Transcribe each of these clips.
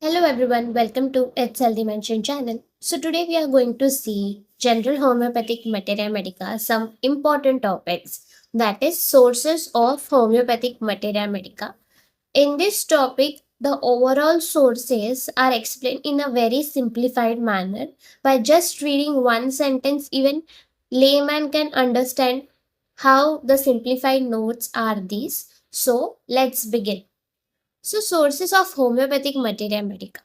Hello everyone, welcome to It's Healthy Mention channel. So today we are going to see general homeopathic materia medica, some important topics, that is sources of homeopathic materia medica. In this topic, the overall sources are explained in a very simplified manner. By just reading one sentence, even layman can understand how the simplified notes are these. So let's begin. So sources of homeopathic materia medica.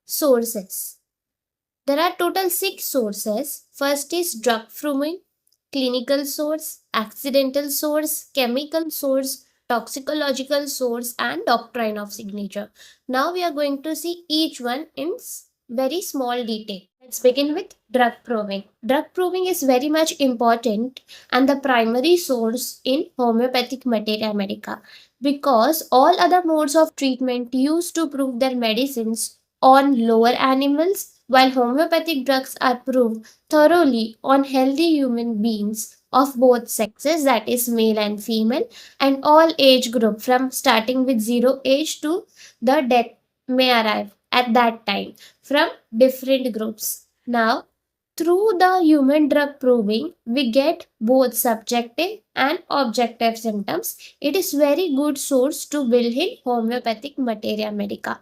Sources. There are total 6 sources. First is drug proving, clinical source, accidental source, chemical source, toxicological source, and doctrine of signature. Now we are going to see each one in very small detail. Let's begin with drug proving. Drug proving is very much important and the primary source in homeopathic materia medica because all other modes of treatment used to prove their medicines on lower animals, while homeopathic drugs are proved thoroughly on healthy human beings of both sexes, that is male and female, and all age group from starting with 0 age to the death may arrive at that time from different groups. Now, through the human drug proving, we get both subjective and objective symptoms. It is very good source to build in homeopathic materia medica.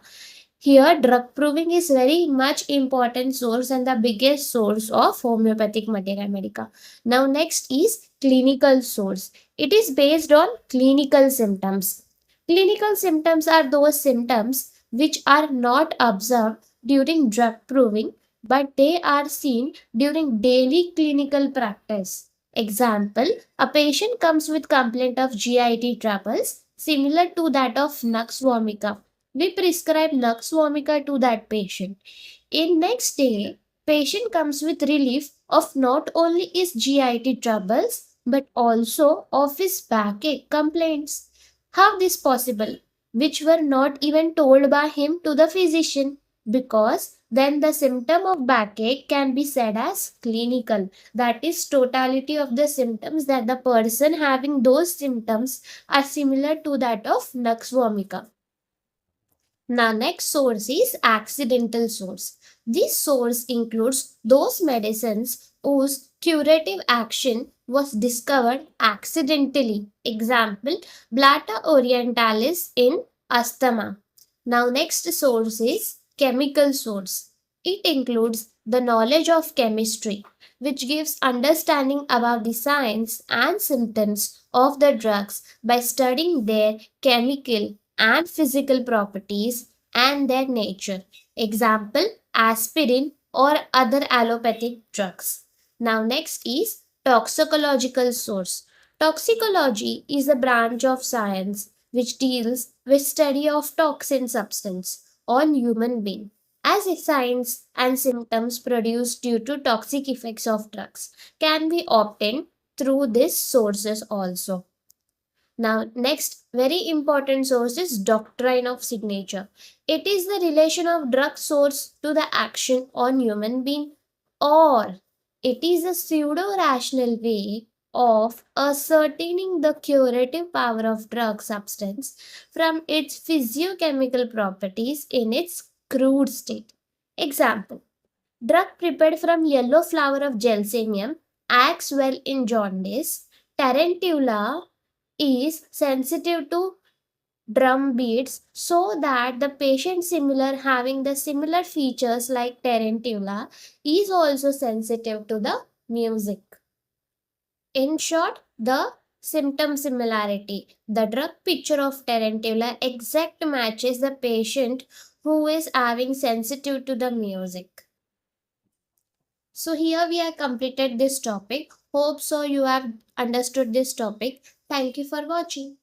Here, drug proving is very much important source and the biggest source of homeopathic materia medica. Now, next is clinical source. It is based on clinical symptoms. Clinical symptoms are those symptoms which are not observed during drug proving, but they are seen during daily clinical practice. Example, a patient comes with complaint of GIT troubles similar to that of nux vomica. We prescribe nux vomica to that patient. In next day, patient comes with relief of not only his GIT troubles but also of his backache complaints. How this possible? Which were not even told by him to the physician, because then the symptom of backache can be said as clinical. That is totality of the symptoms, that the person having those symptoms are similar to that of nux vomica. Now, next source is accidental source. This source includes those medicines whose curative action was discovered accidentally. Example, Blata orientalis in asthma. Now, next source is chemical source. It includes the knowledge of chemistry, which gives understanding about the science and symptoms of the drugs by studying their chemical and physical properties and their nature. Example, aspirin or other allopathic drugs. Now, next is toxicological source. Toxicology is a branch of science which deals with study of toxin substance on human being as signs and symptoms produced due to toxic effects of drugs can be obtained through these sources also. Now, next very important source is doctrine of signature. It is the relation of drug source to the action on human being, or it is a pseudo-rational way of ascertaining the curative power of drug substance from its physiochemical properties in its crude state. Example, drug prepared from yellow flower of gelsemium acts well in jaundice. Tarantula is sensitive to drum beats, so that the patient similar having the similar features like tarantula is also sensitive to the music. In short, the symptom similarity, the drug picture of tarantula exact matches the patient who is having sensitive to the music. So here we have completed this topic. Hope so you have understood this topic. Thank you for watching.